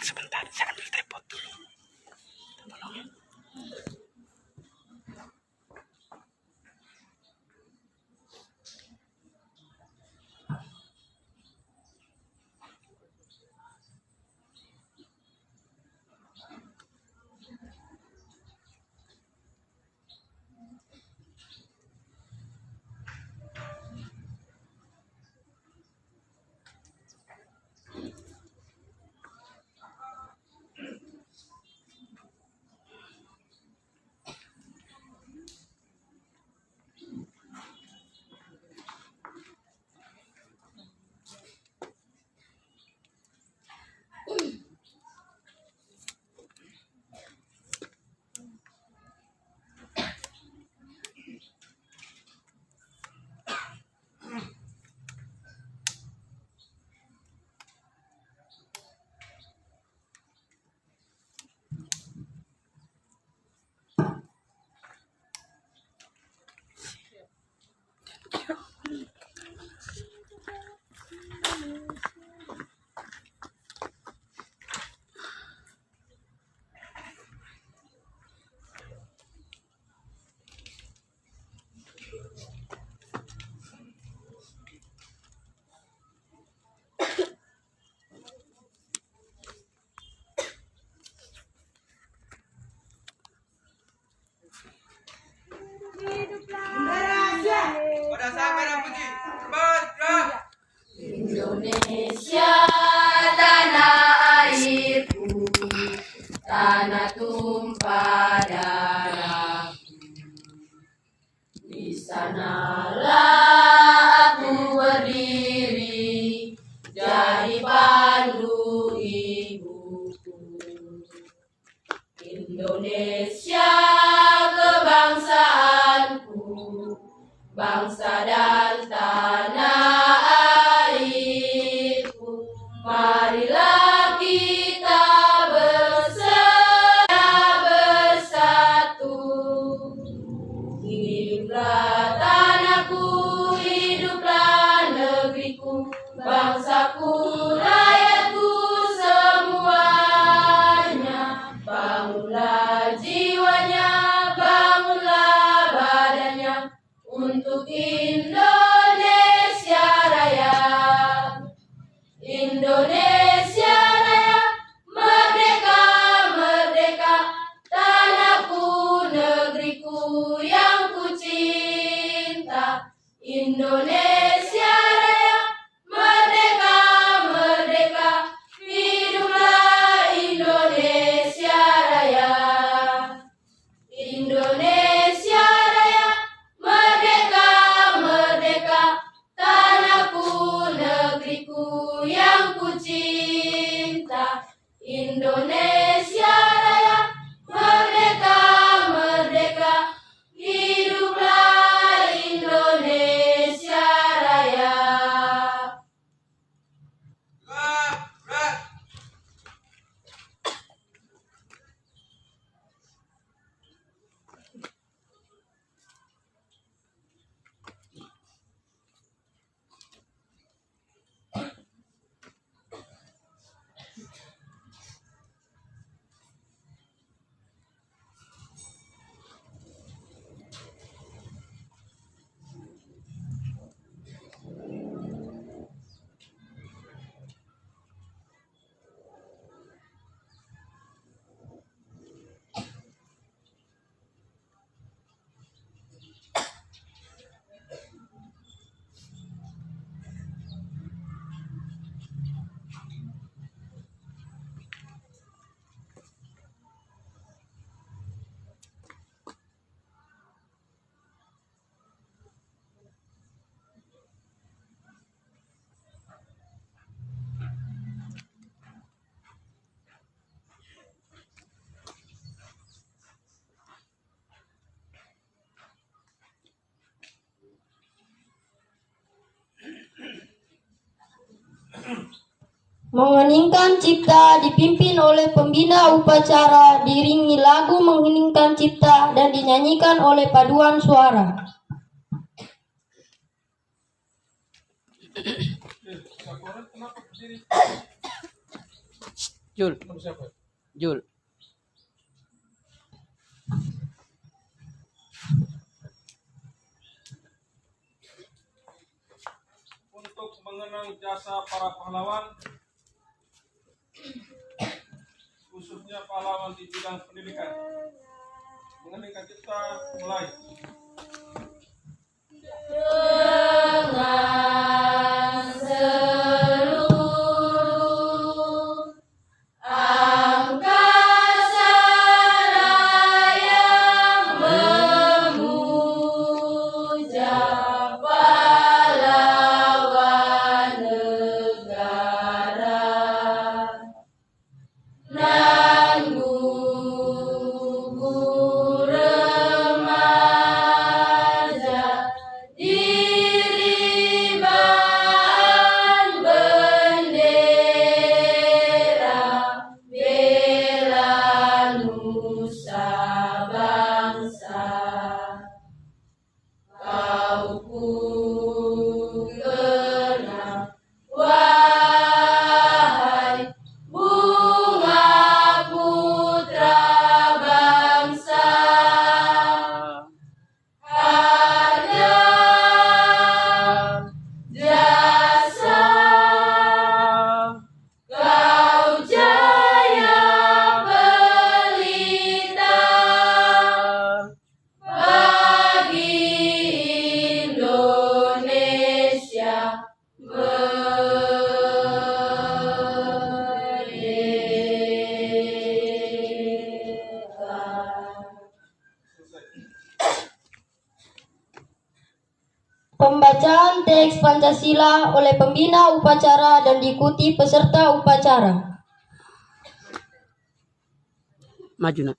Sebentar, saya ambil tripod dulu. Tolong ya. Indonesia tanah airku, tanah tumpah darahku. Di sanalah aku berdiri, jadi pandu ibuku. Indonesia kebangsaanku, bangsa dan tanah airku. Marilah kita bersatu. Hiduplah tanahku, hiduplah negeriku, bangsaku, rakyatku semuanya. Bangunlah jiwanya, bangunlah badannya, untuk Indonesia Raya. Indonesia Raya, merdeka, merdeka, tanahku, negeriku yang ku cinta. Indonesia Raya, merdeka, merdeka, hiduplah Indonesia Raya. Indonesia Raya, merdeka, merdeka, tanahku, negeriku yang ku cinta. Indonesia Raya, merdeka, merdeka, hiduplah Indonesia Raya. Mengheningkan cipta dipimpin oleh pembina upacara, diiringi lagu mengheningkan cipta dan dinyanyikan oleh paduan suara. Jul. Jul. Untuk mengenang jasa para pahlawan, khususnya pahlawan di bidang pendidikan. Mengeningkan cipta mulai. Dengan seluruh angkasa raya memuja pahlawan negara nan gugur remaja diriban bendera bela nusa bangsa. Kau ku kenang, wahai bunga putra bangsa. Harga jasa kau jaya pelita bagi Indonesia merdeka. Pembacaan teks Pancasila oleh pembina upacara dan diikuti peserta upacara. Maju nak.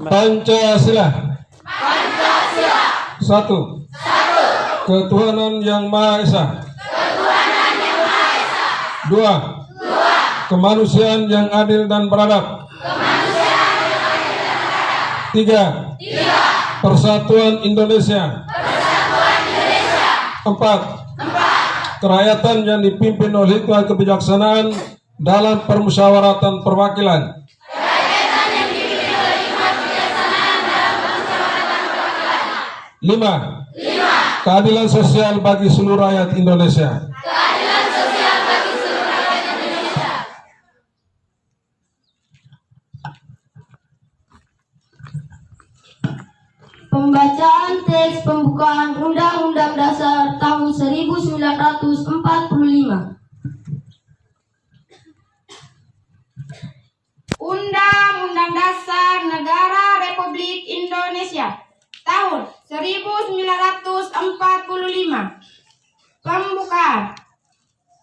Pancasila. Satu. Ketuhanan yang Maha Esa. Dua. Kemanusiaan yang adil dan beradab. Tiga. Persatuan Indonesia. Empat. Kerakyatan yang dipimpin oleh hikmah kebijaksanaan dalam permusyawaratan perwakilan. Lima. Keadilan sosial bagi seluruh rakyat Indonesia. Pembacaan teks pembukaan Undang-Undang Dasar tahun 1945. Undang-Undang Dasar Negara Republik Indonesia tahun 1945. Pembukaan.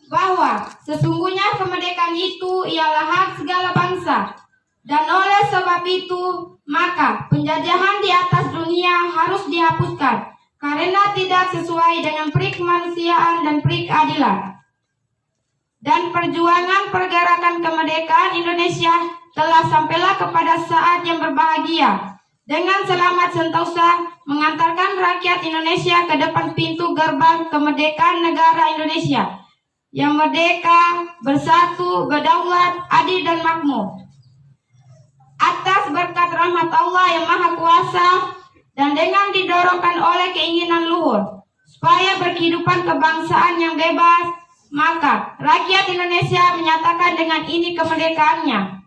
Bahwa sesungguhnya kemerdekaan itu ialah hak segala bangsa, dan oleh sebab itu maka penjajahan di atas dunia harus dihapuskan karena tidak sesuai dengan peri kemanusiaan dan peri keadilan. Dan perjuangan pergerakan kemerdekaan Indonesia telah sampailah kepada saat yang berbahagia dengan selamat sentosa mengantarkan rakyat Indonesia ke depan pintu gerbang kemerdekaan negara Indonesia yang merdeka, bersatu, berdaulat, adil dan makmur. Atas berkat rahmat Allah yang Maha Kuasa dan dengan didorongkan oleh keinginan luhur supaya berkehidupan kebangsaan yang bebas, maka rakyat Indonesia menyatakan dengan ini kemerdekaannya.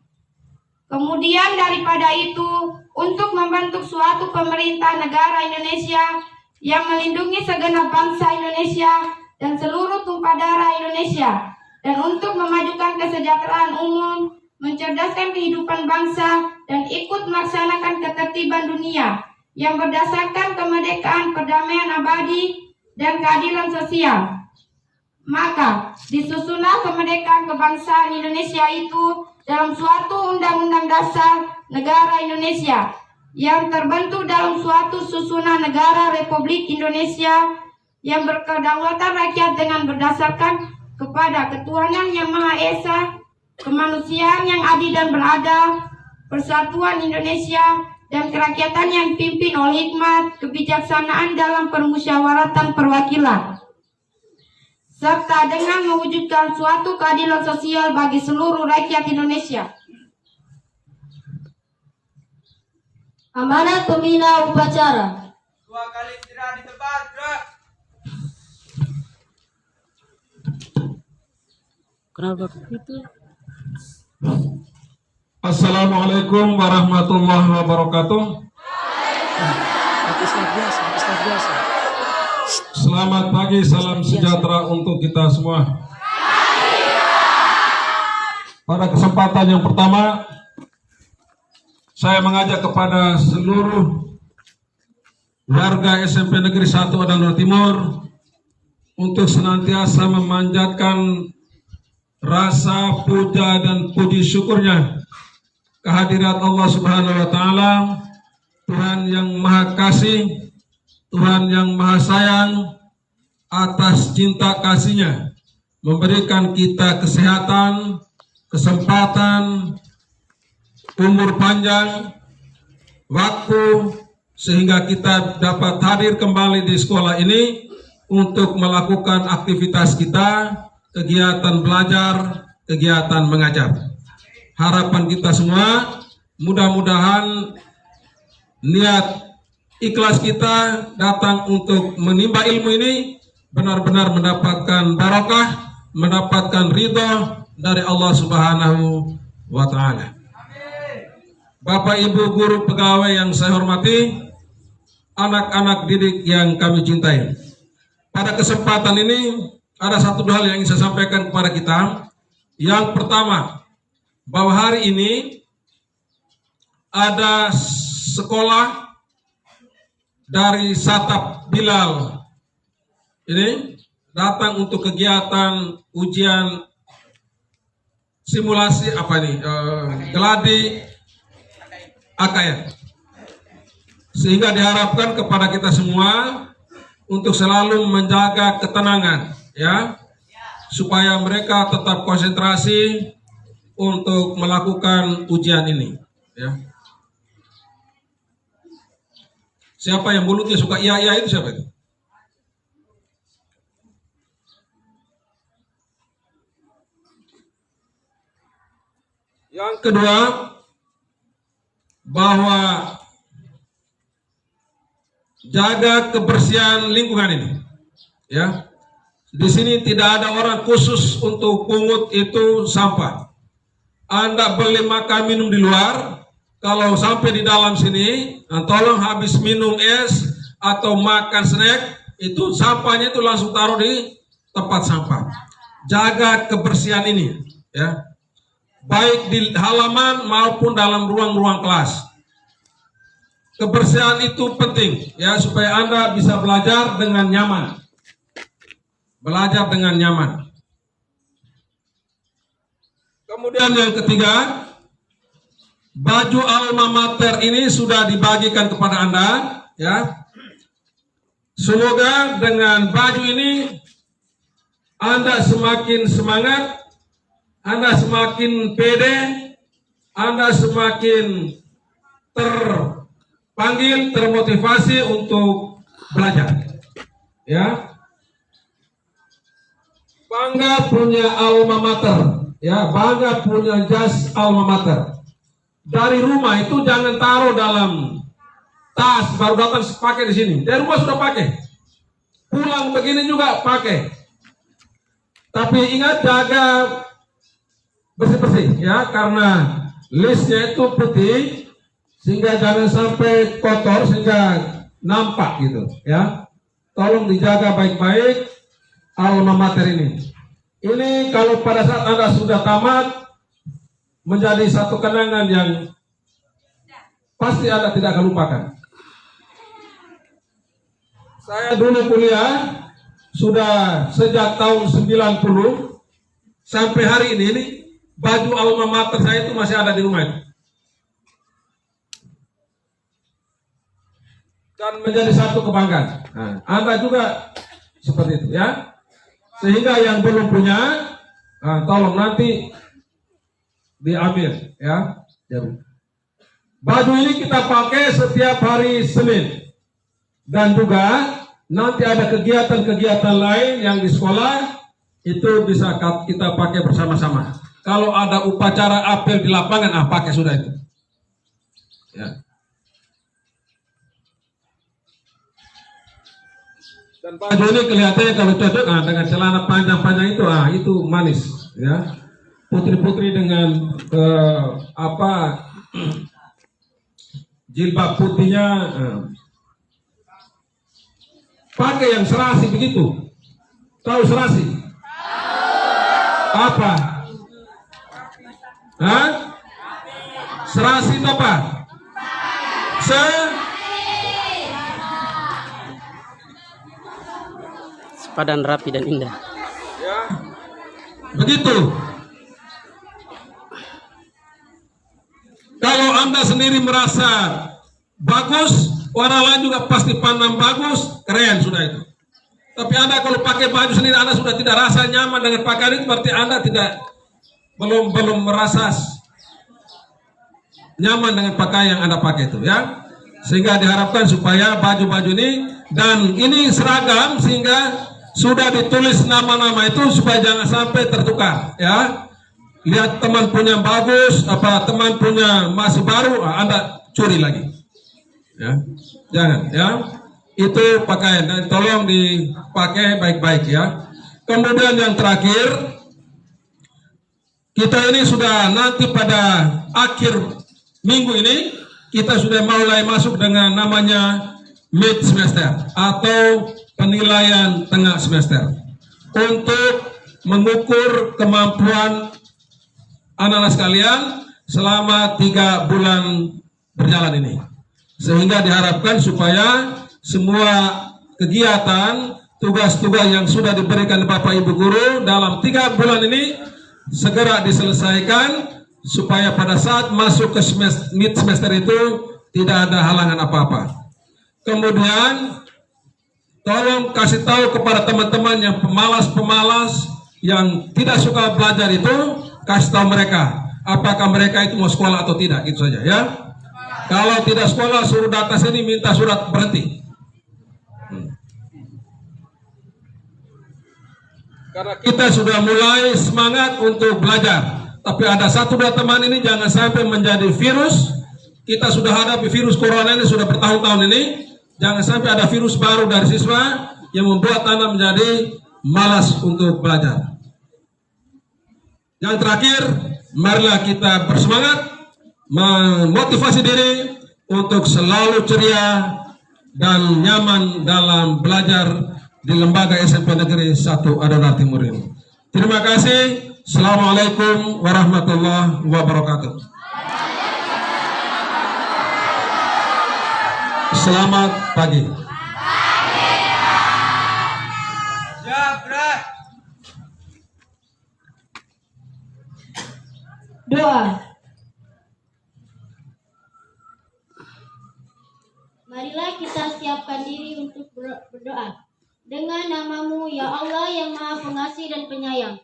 Kemudian daripada itu, untuk membentuk suatu pemerintah negara Indonesia yang melindungi segenap bangsa Indonesia dan seluruh tumpah darah Indonesia, dan untuk memajukan kesejahteraan umum, mencerdaskan kehidupan bangsa, dan ikut melaksanakan ketertiban dunia yang berdasarkan kemerdekaan, perdamaian abadi, dan keadilan sosial. Maka disusunlah kemerdekaan kebangsaan Indonesia itu dalam suatu undang-undang dasar negara Indonesia yang terbentuk dalam suatu susunan negara Republik Indonesia yang berkedaulatan rakyat dengan berdasarkan kepada ketuhanan yang Maha Esa, kemanusiaan yang adil dan beradab, persatuan Indonesia, dan kerakyatan yang dipimpin oleh hikmat kebijaksanaan dalam permusyawaratan perwakilan, serta dengan mewujudkan suatu keadilan sosial bagi seluruh rakyat Indonesia. Amanat pembina upacara. 2 kali istirahat di tempat, gerak. Kenapa begitu? Assalamualaikum warahmatullahi wabarakatuh. Biasa. Selamat pagi, salam sejahtera untuk kita semua. Pada kesempatan yang pertama, saya mengajak kepada seluruh warga SMP Negeri 1 Adana Timur untuk senantiasa memanjatkan rasa puja dan puji syukurnya kehadirat Allah Subhanahu wa Ta'ala, Tuhan yang Maha Kasih, Tuhan yang Maha Sayang, atas cinta kasih-Nya memberikan kita kesehatan, kesempatan, umur panjang, waktu, sehingga kita dapat hadir kembali di sekolah ini untuk melakukan aktivitas kita, kegiatan belajar, kegiatan mengajar. Harapan kita semua, mudah-mudahan niat ikhlas kita datang untuk menimba ilmu ini benar-benar mendapatkan barakah, mendapatkan ridho dari Allah Subhanahu wa Ta'ala. Bapak, Ibu, guru, pegawai yang saya hormati, anak-anak didik yang kami cintai. Pada kesempatan ini ada satu hal yang ingin saya sampaikan kepada kita. Yang pertama, bahwa hari ini ada sekolah dari Satap Bilal ini datang untuk kegiatan ujian simulasi geladi AKN, sehingga diharapkan kepada kita semua untuk selalu menjaga ketenangan, ya, supaya mereka tetap konsentrasi untuk melakukan ujian ini, ya. Siapa yang mulutnya suka iya itu siapa itu? Yang kedua, bahwa jaga kebersihan lingkungan ini, ya. Di sini tidak ada orang khusus untuk pungut itu sampah. Anda beli makan minum di luar, kalau sampai di dalam sini, tolong habis minum es atau makan snack, itu sampahnya itu langsung taruh di tempat sampah. Jaga kebersihan ini, ya, baik di halaman maupun dalam ruang-ruang kelas. Kebersihan itu penting, ya, supaya Anda bisa belajar dengan nyaman. Belajar dengan nyaman. Kemudian yang ketiga, baju alma mater ini sudah dibagikan kepada Anda, ya. Semoga dengan baju ini Anda semakin semangat, Anda semakin pede, Anda semakin terpanggil, termotivasi untuk belajar, ya. Bangga punya alma mater, ya, bangga punya jas alma mater. Dari rumah itu jangan taruh dalam tas baru datang pakai di sini. Dari rumah sudah pakai, pulang begini juga pakai. Tapi ingat, jaga bersih-bersih, ya, karena listnya itu putih, sehingga jangan sampai kotor sehingga nampak gitu, ya. Tolong dijaga baik-baik alma mater ini. Ini kalau pada saat Anda sudah tamat, menjadi satu kenangan yang pasti Anda tidak akan lupakan. Saya dulu kuliah sudah sejak tahun 90 sampai hari ini baju alma mater saya itu masih ada di rumah itu. Dan menjadi satu kebanggaan. Nah, Anda juga seperti itu, ya. Sehingga yang belum punya, tolong nanti diambil, ya. Baju ini kita pakai setiap hari Senin. Dan juga nanti ada kegiatan-kegiatan lain yang di sekolah itu bisa kita pakai bersama-sama. Kalau ada upacara apel di lapangan, pakai sudah itu. Ya. Dan baju ini kelihatannya kalau cocok dengan celana panjang-panjang itu manis, ya. Putri-putri dengan jilbab putihnya. Pakai yang serasi begitu. Tahu serasi? Apa? Hah? Serasi itu apa? Sepadan, rapi dan indah. Ya. Begitu. Kalau Anda sendiri merasa bagus, orang lain juga pasti pandang bagus, keren sudah itu. Tapi Anda kalau pakai baju sendiri, Anda sudah tidak rasa nyaman dengan pakaian itu, berarti Anda belum merasa nyaman dengan pakaian yang Anda pakai itu, ya. Sehingga diharapkan supaya baju-baju ini, dan ini seragam sehingga sudah ditulis nama-nama itu supaya jangan sampai tertukar, ya. Lihat teman punya bagus, teman punya masih baru, Anda curi lagi. Ya, jangan, ya. Itu pakaian dan tolong dipakai baik-baik, ya. Kemudian yang terakhir, kita ini sudah nanti pada akhir minggu ini kita sudah mulai masuk dengan namanya mid semester atau penilaian tengah semester untuk mengukur kemampuan anak-anak sekalian selama 3 bulan berjalan ini. Sehingga diharapkan supaya semua kegiatan, tugas-tugas yang sudah diberikan Bapak Ibu Guru dalam 3 bulan ini segera diselesaikan supaya pada saat masuk ke mid semester itu tidak ada halangan apa-apa. Kemudian tolong kasih tahu kepada teman-teman yang pemalas-pemalas yang tidak suka belajar itu, kasih tahu mereka apakah mereka itu mau sekolah atau tidak, itu saja, ya. Kalau tidak sekolah, suruh datang sini minta surat berhenti. Karena kita sudah mulai semangat untuk belajar, tapi ada 1-2 teman ini jangan sampai menjadi virus. Kita sudah hadapi virus corona ini sudah bertahun-tahun ini, jangan sampai ada virus baru dari siswa yang membuat anak menjadi malas untuk belajar. Yang terakhir, marilah kita bersemangat memotivasi diri untuk selalu ceria dan nyaman dalam belajar di Lembaga SMP Negeri 1 Adonat Timur ini. Terima kasih. Assalamualaikum warahmatullahi wabarakatuh. Selamat pagi. Doa. Marilah kita siapkan diri untuk berdoa. Dengan nama-Mu, ya Allah yang Maha Pengasih dan Penyayang.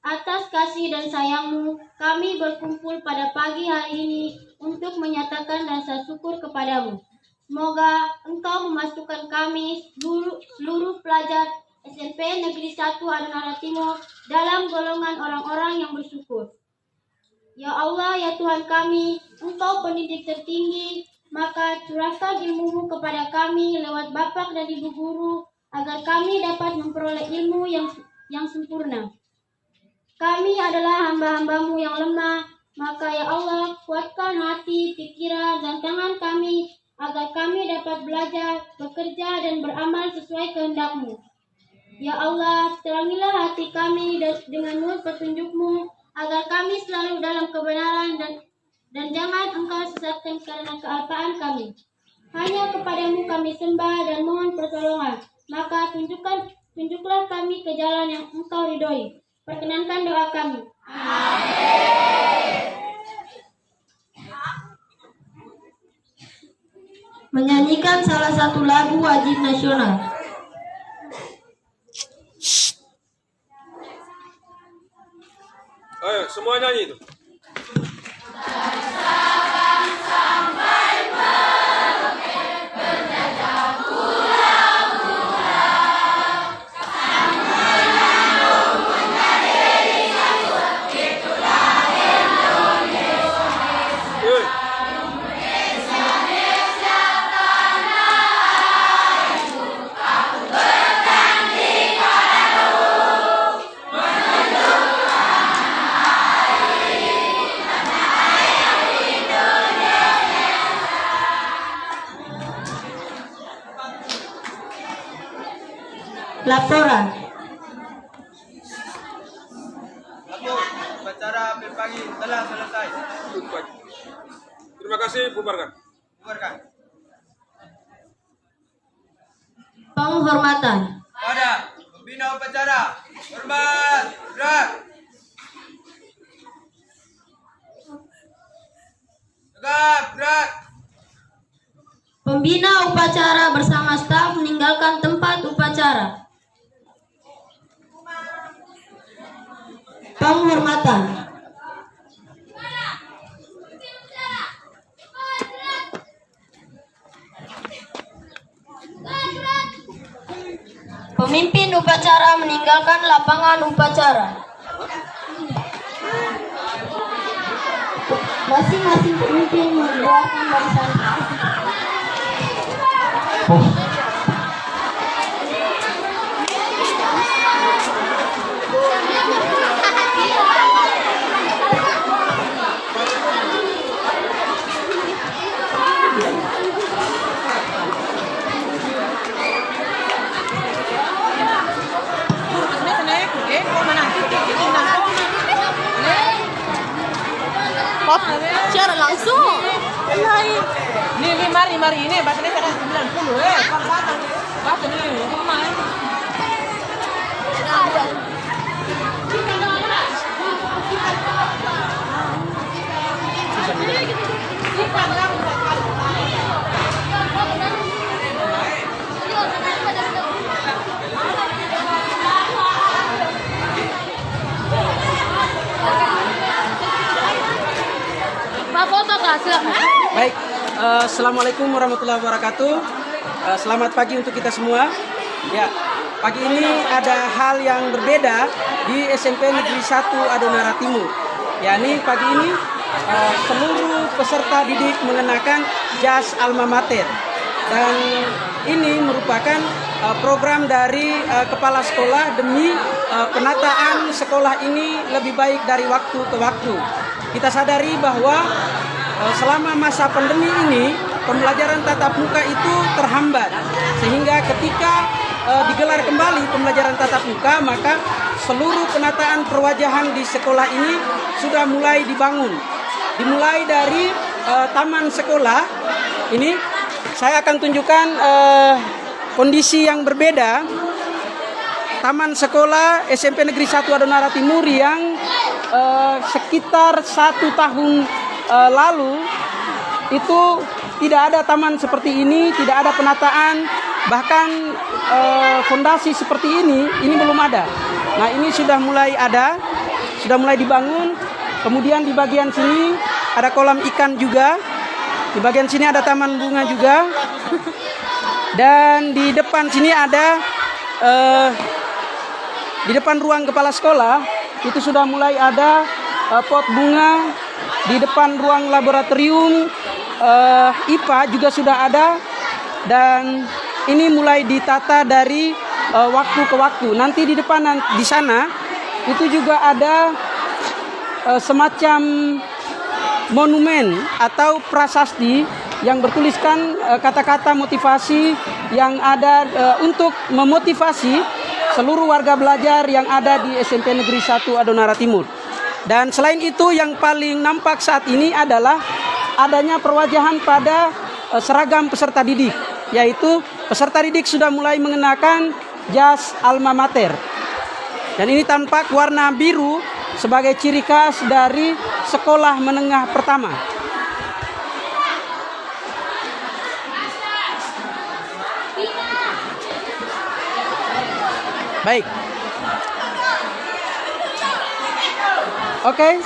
Atas kasih dan sayang-Mu, kami berkumpul pada pagi hari ini untuk menyatakan rasa syukur kepadamu. Semoga Engkau memasukkan kami, seluruh pelajar SMP Negeri 1 Adonat Timur dalam golongan orang-orang yang bersyukur. Ya Allah, ya Tuhan kami, Engkau pendidik tertinggi, maka curahkan ilmu-Mu kepada kami lewat Bapak dan Ibu Guru, agar kami dapat memperoleh ilmu yang sempurna. Kami adalah hamba-hamba-Mu yang lemah, maka ya Allah, kuatkan hati, pikiran, dan tangan kami, agar kami dapat belajar, bekerja, dan beramal sesuai kehendak-Mu. Ya Allah, terangilah hati kami dengan nur petunjuk-Mu, agar kami selalu dalam kebenaran dan jangan Engkau sesatkan karena kealpaan kami. Hanya kepadamu kami sembah dan mohon pertolongan. Maka tunjuklah kami ke jalan yang Engkau ridhoi. Perkenankan doa kami. Amin. Menyanyikan salah satu lagu wajib nasional. Ayo, semua nyanyi itu. Bangsa-bangsa Laporan. Upacara apel pagi telah selesai. Terima kasih, bubarkan. Bubarkan. Penghormatan. Pada pembina upacara, hormat, gerak. Tegap, gerak. Pembina upacara bersama staf meninggalkan tempat upacara. Penghormatan. Pemimpin upacara meninggalkan lapangan upacara. Masing-masing pemimpin mengeluarkan barisan. Secara langsung. Ini mari ini bahasanya kadang 90 bahasa ini lumayan. Baik, assalamualaikum warahmatullahi wabarakatuh. Selamat pagi untuk kita semua. Ya, pagi ini ada hal yang berbeda di SMP Negeri 1 Adonara Timur. yakni pagi ini seluruh peserta didik mengenakan jas alma mater, dan ini merupakan program dari kepala sekolah demi penataan sekolah ini lebih baik dari waktu ke waktu. Kita sadari bahwa selama masa pandemi ini pembelajaran tatap muka itu terhambat, sehingga ketika digelar kembali pembelajaran tatap muka, maka seluruh penataan perwajahan di sekolah ini sudah mulai dibangun. Dimulai dari taman sekolah ini, saya akan tunjukkan kondisi yang berbeda. Taman sekolah SMP Negeri 1 Adonara Timur yang sekitar 1 tahun lalu itu tidak ada taman seperti ini, tidak ada penataan, bahkan fondasi seperti ini belum ada. Nah, ini sudah mulai ada, sudah mulai dibangun. Kemudian di bagian sini ada kolam ikan juga, di bagian sini ada taman bunga juga, dan di depan sini ada di depan ruang kepala sekolah itu sudah mulai ada pot bunga. Di depan ruang laboratorium IPA juga sudah ada, dan ini mulai ditata dari waktu ke waktu. Nanti di depan di sana itu juga ada semacam monumen atau prasasti yang bertuliskan kata-kata motivasi yang ada untuk memotivasi seluruh warga belajar yang ada di SMP Negeri 1 Adonara Timur. Dan selain itu, yang paling nampak saat ini adalah adanya perwajahan pada seragam peserta didik, yaitu peserta didik sudah mulai mengenakan jas alma mater. Dan ini tampak warna biru sebagai ciri khas dari sekolah menengah pertama. Baik. Oke,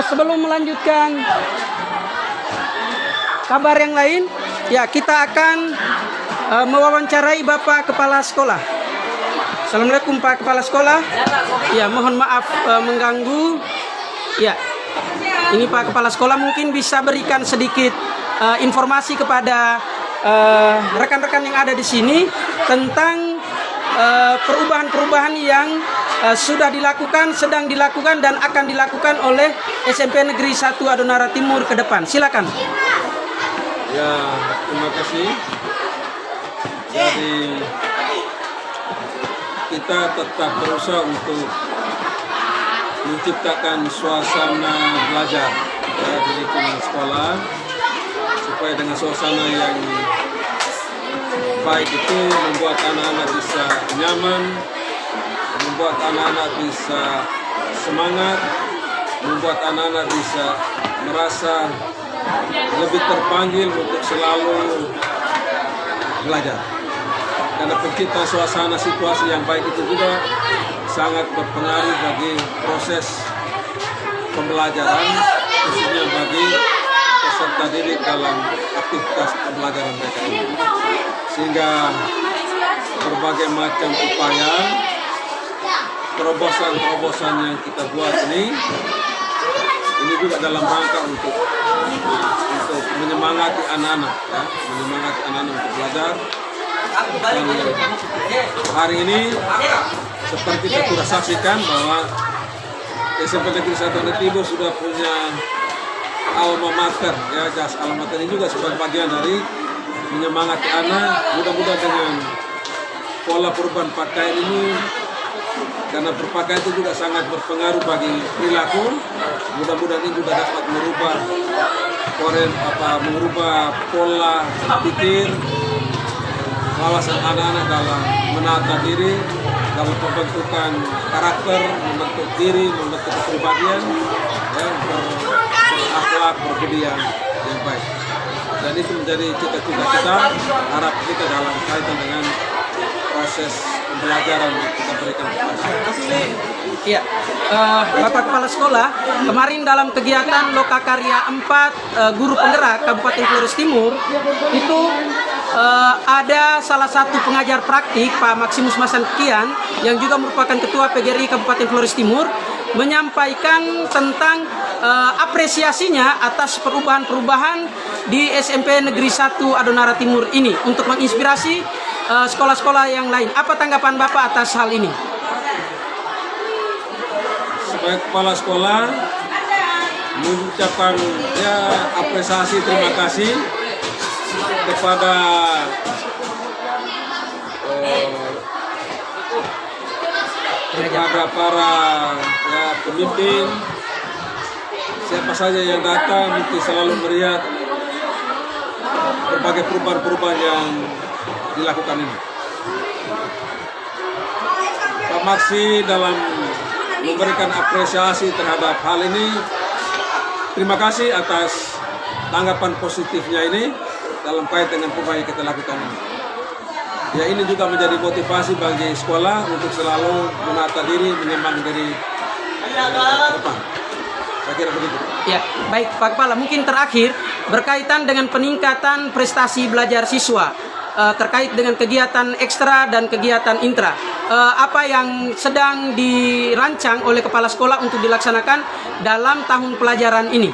sebelum melanjutkan kabar yang lain, ya kita akan mewawancarai Bapak Kepala Sekolah. Assalamualaikum Pak Kepala Sekolah. Ya, mohon maaf mengganggu. Ya, ini Pak Kepala Sekolah mungkin bisa berikan sedikit informasi kepada rekan-rekan yang ada di sini tentang perubahan-perubahan yang sudah dilakukan, sedang dilakukan, dan akan dilakukan oleh SMP Negeri 1 Adonara Timur ke depan. Silakan. Ya, terima kasih. Jadi kita tetap berusaha untuk menciptakan suasana belajar ya, di lingkungan sekolah, supaya dengan suasana yang baik itu membuat anak-anak bisa nyaman, membuat anak-anak bisa semangat, membuat anak-anak bisa merasa lebih terpanggil untuk selalu belajar. Karena penciptaan suasana situasi yang baik itu juga sangat berpengaruh bagi proses pembelajaran, khususnya bagi peserta didik dalam aktivitas pembelajaran mereka ini. Sehingga berbagai macam upaya, terobosan-terobosan yang kita buat ini juga dalam rangka untuk menyemangati anak-anak, ya, menyemangati anak-anak untuk belajar. Dan hari ini seperti kita sudah saksikan bahwa SMP Negeri 1 Adat Timur sudah punya alma mater, ya, jas alma mater ini juga sebagai bagian dari menyemangati anak. Mudah-mudahan dengan pola perubahan pakaian ini, karena berpakaian itu juga sangat berpengaruh bagi perilaku, mudah-mudahan ini juga dapat merubah pola pikir, wawasan anak-anak dalam menata diri, dalam pembentukan karakter, membentuk diri, membentuk kepribadian, ya, berakhlak, berbudi yang baik. Dan itu menjadi cita-cita kita, harap kita dalam kaitan dengan proses pembelajaran yang kita berikan kepada. Iya, Bapak Kepala Sekolah, kemarin dalam kegiatan Lokakarya 4 Guru Penggerak Kabupaten Flores Timur itu ada salah satu pengajar praktik, Pak Maximus Masankian, yang juga merupakan Ketua PGRI Kabupaten Flores Timur, menyampaikan tentang apresiasinya atas perubahan-perubahan di SMP Negeri 1 Adonara Timur ini untuk menginspirasi sekolah-sekolah yang lain. Apa tanggapan Bapak atas hal ini? Sebagai kepala sekolah, mengucapkan apresiasi, terima kasih kepada para pemimpin, siapa saja yang datang mungkin selalu melihat berbagai perubahan-perubahan yang dilakukan ini. Pak Maksi dalam memberikan apresiasi terhadap hal ini, terima kasih atas tanggapan positifnya ini dalam kaitan dengan perubahan yang kita lakukan ini. Ya, ini juga menjadi motivasi bagi sekolah untuk selalu menata diri, menyembang diri depan. Saya kira begitu. Ya, baik Pak Kepala, mungkin terakhir berkaitan dengan peningkatan prestasi belajar siswa terkait dengan kegiatan ekstra dan kegiatan intra. Apa yang sedang dirancang oleh Kepala Sekolah untuk dilaksanakan dalam tahun pelajaran ini?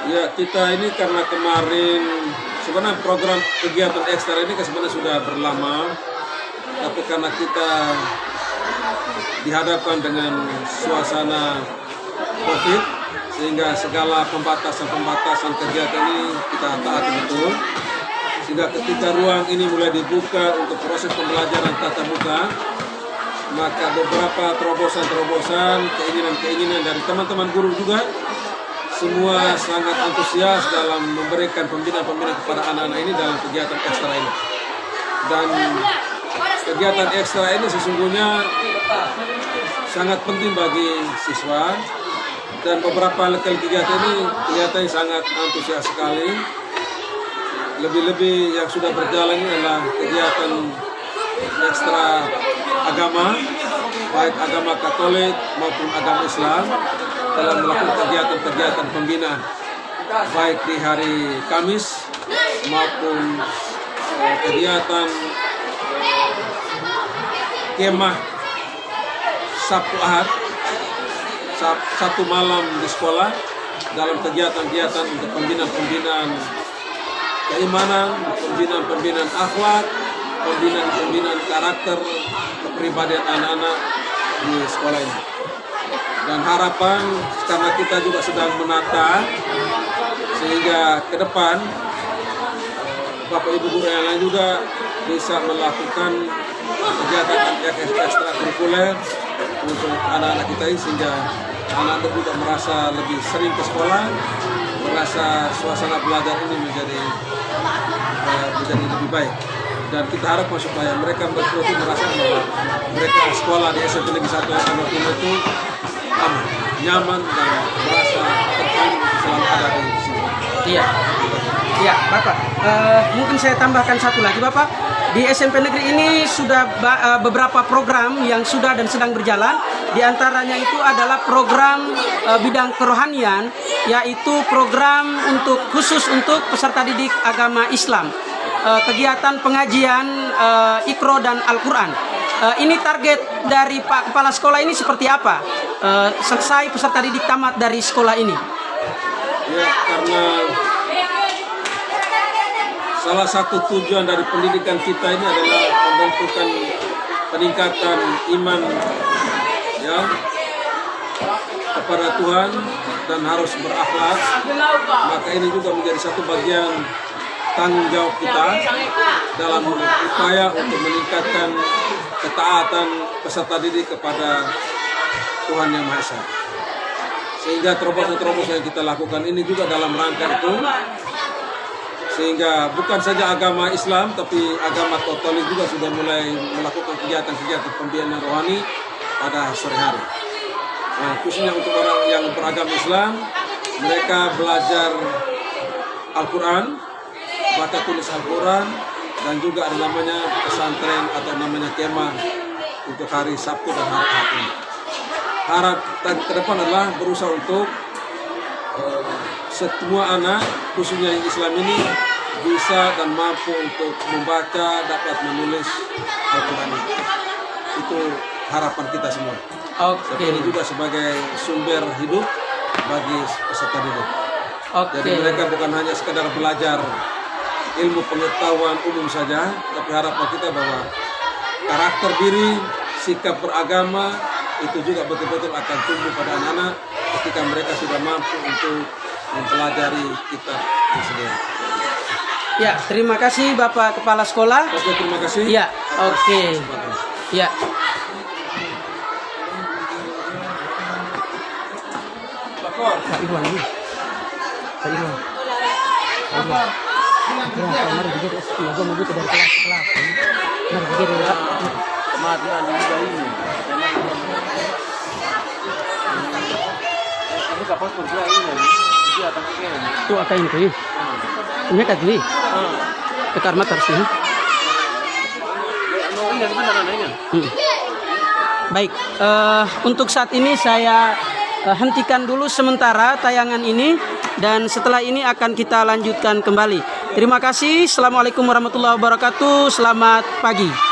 Ya, kita ini karena kemarin sebenarnya program kegiatan ekstra ini sebenarnya sudah berlama, tapi karena kita dihadapkan dengan suasana COVID, sehingga segala pembatasan kegiatan ini kita taati betul. Sehingga ketika ruang ini mulai dibuka untuk proses pembelajaran tatap muka, maka beberapa terobosan-terobosan, keinginan-keinginan dari teman-teman guru juga semua sangat antusias dalam memberikan pembinaan-pembinaan kepada anak-anak ini dalam kegiatan ekstra ini. Dan kegiatan ekstra ini sesungguhnya sangat penting bagi siswa, dan beberapa kali kegiatan ini kelihatannya sangat antusias sekali. Lebih-lebih yang sudah berjalan ini adalah kegiatan ekstra agama, baik agama Katolik maupun agama Islam, dalam melakukan kegiatan-kegiatan pembinaan, baik di hari Kamis maupun kegiatan kemah Sabtu Ahad, satu malam di sekolah, dalam kegiatan-kegiatan untuk pembinaan-pembinaan keimanan, pembinaan akhlak, pembinaan karakter, kepribadian anak-anak di sekolah ini. Dan harapan, karena kita juga sedang menata, sehingga ke depan Bapak Ibu guru yang lain juga bisa melakukan kegiatan ekstrakurikuler untuk anak-anak kita ini, sehingga anak-anak juga merasa lebih sering ke sekolah, merasa suasana belajar ini menjadi lebih baik. Dan kita harapkan supaya mereka betul-betul merasa bahwa mereka sekolah di SMP Negeri 1 Adonar Timur itu aman, nyaman, dan merasa terpilih untuk selalu ada di sini. Iya, iya, Bapak. Mungkin saya tambahkan satu lagi, Bapak. Di SMP negeri ini sudah beberapa program yang sudah dan sedang berjalan. Di antaranya itu adalah program bidang kerohanian, yaitu program khusus untuk peserta didik agama Islam. Kegiatan pengajian Iqra dan Al-Quran. Ini target dari Pak Kepala Sekolah ini seperti apa? Selesai peserta didik tamat dari sekolah ini. Ya, karena salah satu tujuan dari pendidikan kita ini adalah pembentukan peningkatan iman ya kepada Tuhan dan harus berakhlak. Maka ini juga menjadi satu bagian tanggung jawab kita dalam upaya untuk meningkatkan ketaatan peserta didik kepada Tuhan Yang Maha Esa. Sehingga terobosan-terobosan yang kita lakukan ini juga dalam rangka itu, sehingga bukan saja agama Islam tapi agama Katolik juga sudah mulai melakukan kegiatan-kegiatan pembinaan rohani pada sore hari. Nah, khususnya untuk orang yang beragama Islam, mereka belajar Al-Quran, baca tulis Al-Quran, dan juga ada namanya pesantren atau namanya kemah untuk hari Sabtu dan hari Ahad ini. Harap ke depan adalah berusaha untuk semua anak, khususnya yang Islam ini, bisa dan mampu untuk membaca, dapat menulis Al-Quran ini. Itu harapan kita semua. Oke. Ini juga sebagai sumber hidup bagi peserta didik. Jadi mereka bukan hanya sekedar belajar ilmu pengetahuan umum saja, tapi harapan kita bahwa karakter diri, sikap beragama, itu juga betul-betul akan tumbuh pada anak-anak ketika mereka sudah mampu untuk mempelajari kitab itu sendiri. Ya, terima kasih Bapak Kepala Sekolah. Oke, terima kasih. Ya, oke. Ya. Pak Iwan ini. Pak Iwan. Mari kita dari kelas. Mari kita Kematian juga ini. Ini kapan kerja ini? Dia akan pakai. Itu akan ini. Ini tadi. Tekar mata sini. Baik, untuk saat ini saya hentikan dulu sementara tayangan ini, dan setelah ini akan kita lanjutkan kembali. Terima kasih. Assalamualaikum warahmatullahi wabarakatuh. Selamat pagi.